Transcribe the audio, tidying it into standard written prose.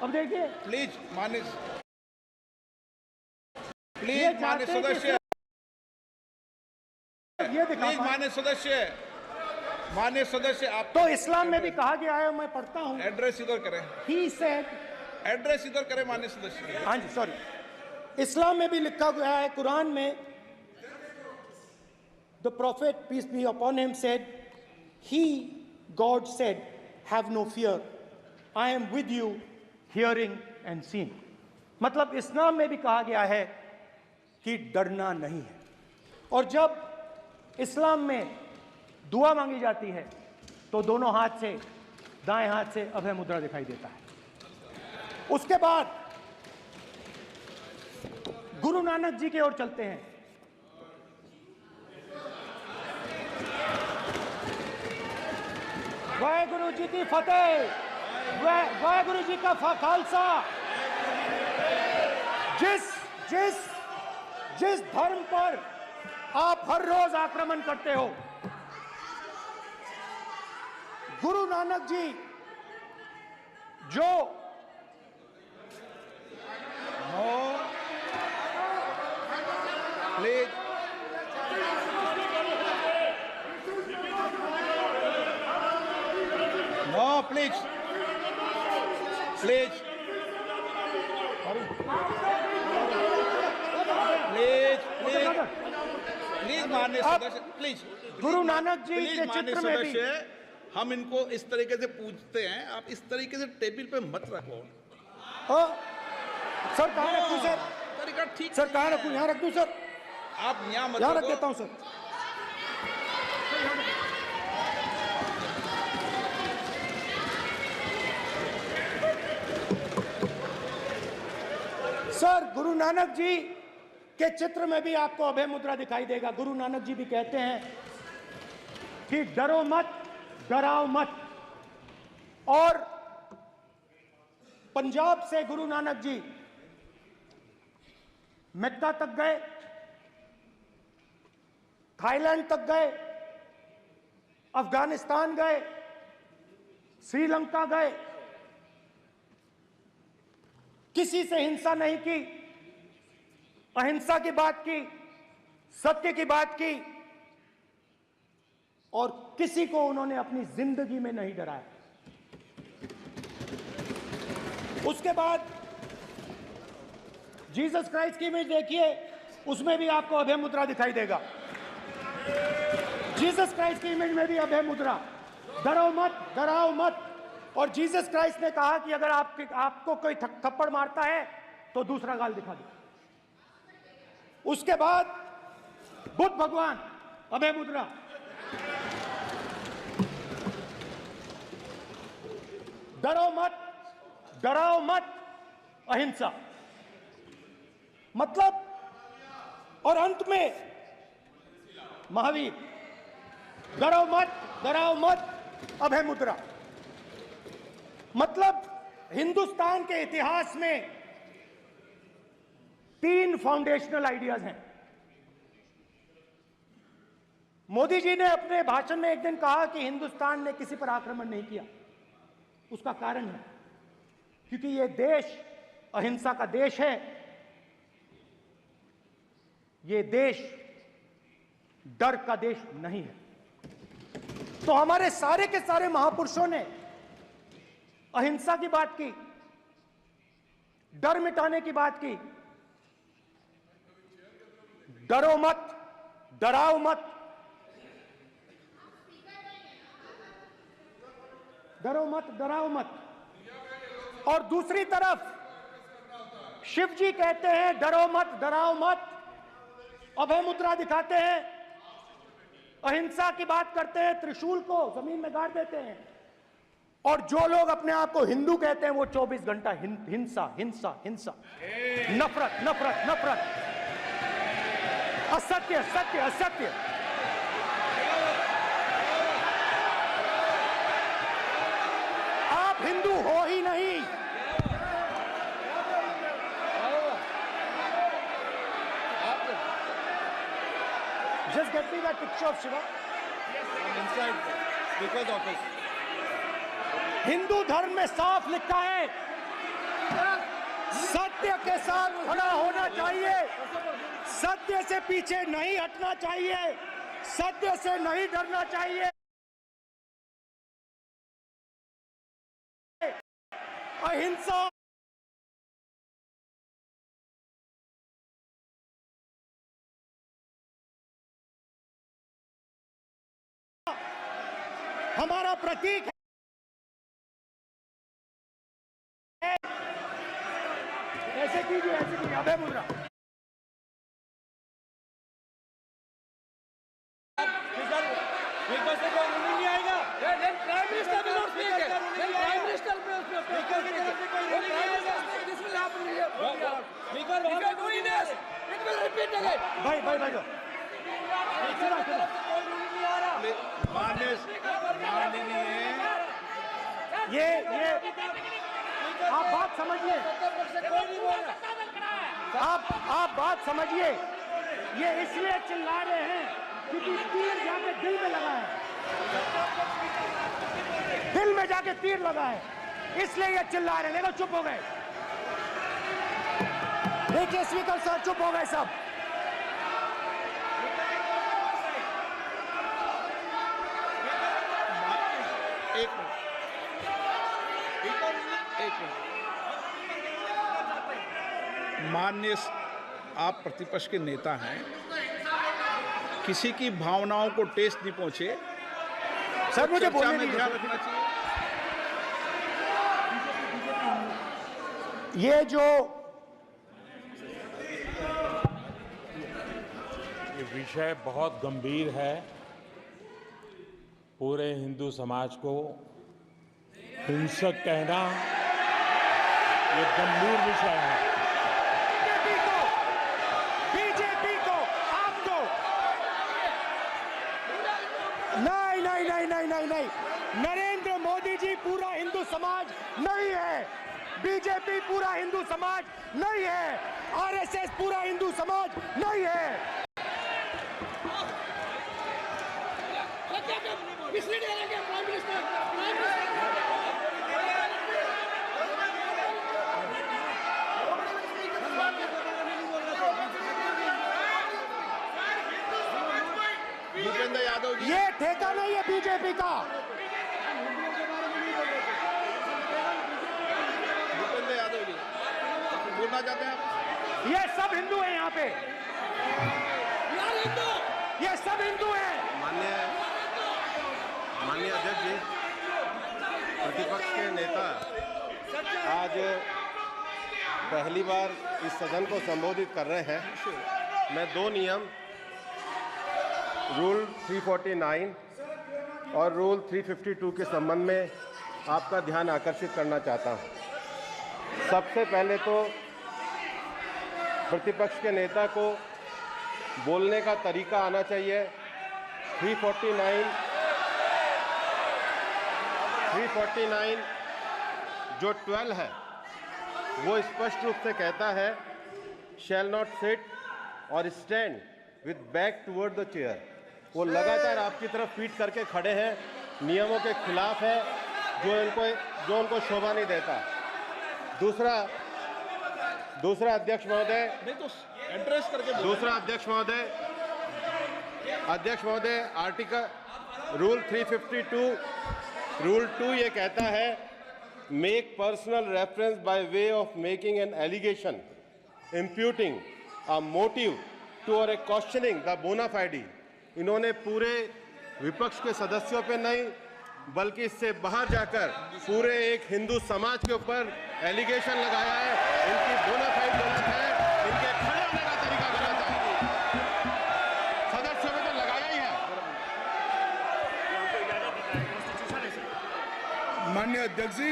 अब देखिए, प्लीज माननीय सदस्य, ये दिखा प्लीज माननीय सदस्य आप तो इस्लाम में भी कहा गया है, मैं पढ़ता हूँ। एड्रेस इधर करें, He said, एड्रेस इधर करें माननीय सदस्य। हाँ जी, सॉरी, इस्लाम में भी लिखा गया है, कुरान में, the prophet peace be upon him said, he, God said, have no fear, I am with you, hearing and seeing। मतलब इस्लाम में भी कहा गया है कि डरना नहीं है। और जब इस्लाम में दुआ मांगी जाती है तो दोनों हाथ से, दाएं हाथ से अभय मुद्रा दिखाई देता है। उसके बाद गुरु नानक जी की ओर चलते हैं। वाहेगुरु जी की फतेह, वाहेगुरु जी का खालसा। जिस धर्म पर आप हर रोज आक्रमण करते हो, गुरु नानक जी जो please please please please please माननीय सदस्य, प्लीज गुरु नानक जी के चित्र में भी हम इनको इस तरीके से पूछते हैं, आप इस तरीके से टेबल पे मत रखो। सर कहाँ रखूं सर? तरीका ठीक सर कहाँ रखूं? यहाँ रख दूं सर? आप यहाँ मत यहाँ रखो। रख देता हूँ सर। सर गुरु नानक जी के चित्र में भी आपको अभय मुद्रा दिखाई देगा। गुरु नानक जी भी कहते हैं कि डरो मत, डराओ मत। और पंजाब से गुरु नानक जी मक्का तक गए, थाईलैंड तक गए, अफगानिस्तान गए, श्रीलंका गए, किसी से हिंसा नहीं की, अहिंसा की बात की, सत्य की बात की, और किसी को उन्होंने अपनी जिंदगी में नहीं डराया। उसके बाद जीसस क्राइस्ट की इमेज देखिए, उसमें भी आपको अभय मुद्रा दिखाई देगा। जीसस क्राइस्ट की इमेज में भी अभय मुद्रा, डरो मत, डराओ मत। और जीसस क्राइस्ट ने कहा कि अगर आपको कोई थप्पड़ मारता है तो दूसरा गाल दिखा दो। उसके बाद बुद्ध भगवान, अभय मुद्रा, डरो मत, डराओ मत, अहिंसा। मतलब, और अंत में महावीर, डरो मत, डराओ मत, अभय मुद्रा। मतलब हिंदुस्तान के इतिहास में 3 फाउंडेशनल आइडियाज हैं। मोदी जी ने अपने भाषण में एक दिन कहा कि हिंदुस्तान ने किसी पर आक्रमण नहीं किया। उसका कारण है क्योंकि यह देश अहिंसा का देश है। यह देश डर का देश नहीं है। तो हमारे सारे के सारे महापुरुषों ने अहिंसा की बात की, डर मिटाने की बात की। डरो मत, डराओ मत, डरो मत, डराओ मत। और दूसरी तरफ शिव जी कहते हैं डरो मत, डराओ मत, अभय मुद्रा दिखाते हैं, अहिंसा की बात करते हैं, त्रिशूल को जमीन में गाड़ देते हैं। और जो लोग अपने आप को हिंदू कहते हैं वो 24 घंटा हिंसा, हिंसा, हिंसा, नफरत, नफरत, नफरत, असत्य, सत्य, असत्य। आप हिंदू हो ही नहीं। Just get me that picture of Shiva. I'm inside speaker's office. Hindu धर्म में साफ लिखा है सत्य के साथ खड़ा होना चाहिए, सत्य से पीछे नहीं हटना चाहिए, सत्य से नहीं डरना चाहिए। अहिंसा हमारा प्रतीक है। ऐसे कीजिए, अभय मुद्रा। नहीं आएगा। Prime minister will not speak. Then Prime Minister will speak. This will happen here. If you are doing this, it will repeat again. भाई ये आप बात समझिए, आप बात समझिए। ये इसलिए चिल्ला रहे हैं क्योंकि तीर जाके दिल में लगा है, दिल में जाके तीर लगा है, इसलिए ये चिल्ला रहे हैं। देखो चुप हो गए, देखिए स्पीकर साहब चुप हो गए सब। एक मिनट। माननीय, आप प्रतिपक्ष के नेता हैं, किसी की भावनाओं को ठेस नहीं पहुंचे। सर मुझे चर्चा बोलने में दीजिए। ध्यान रखना चाहिए। ये विषय बहुत गंभीर है, पूरे हिंदू समाज को हिंसक कहना ये गंभीर विषय है। बीजेपी को आपको नहीं, नरेंद्र मोदी जी पूरा हिंदू समाज नहीं है, बीजेपी पूरा हिंदू समाज नहीं है, आरएसएस पूरा हिंदू समाज नहीं है। भूपेंद्र यादव जी, ये ठेका नहीं है बीजेपी का। भूपेंद्र यादव जी बोलना चाहते हैं आप? ये सब हिंदू हैं यहाँ पे, ये सब हिंदू हैं। माननीय अध्यक्ष जी, प्रतिपक्ष के नेता आज पहली बार इस सदन को संबोधित कर रहे हैं। मैं दो नियम रूल 349 और रूल 352 के संबंध में आपका ध्यान आकर्षित करना चाहता हूं। सबसे पहले तो प्रतिपक्ष के नेता को बोलने का तरीका आना चाहिए। 349 जो 12 है वो स्पष्ट रूप से कहता है शैल नॉट सिट और stand with back toward the chair. वो लगातार आपकी तरफ पीठ करके खड़े हैं, नियमों के खिलाफ है, जो उनको शोभा नहीं देता। दूसरा अध्यक्ष महोदय, नहीं तो एड्रेस करके बोलो। दूसरा अध्यक्ष महोदय आर्टिकल रूल 352 रूल 2 ये कहता है make personal reference by way of making an allegation imputing a motive to और ए क्वेश्चनिंग द बोना फाइडी। इन्होंने पूरे विपक्ष के सदस्यों पे नहीं बल्कि इससे बाहर जाकर पूरे एक हिंदू समाज के ऊपर एलिगेशन लगाया है। इनकी बोना फाइड गलत है, इनके खड़े होने का तरीका गलत है। सदस्यों में तो लगाया ही है। माननीय अध्यक्ष जी,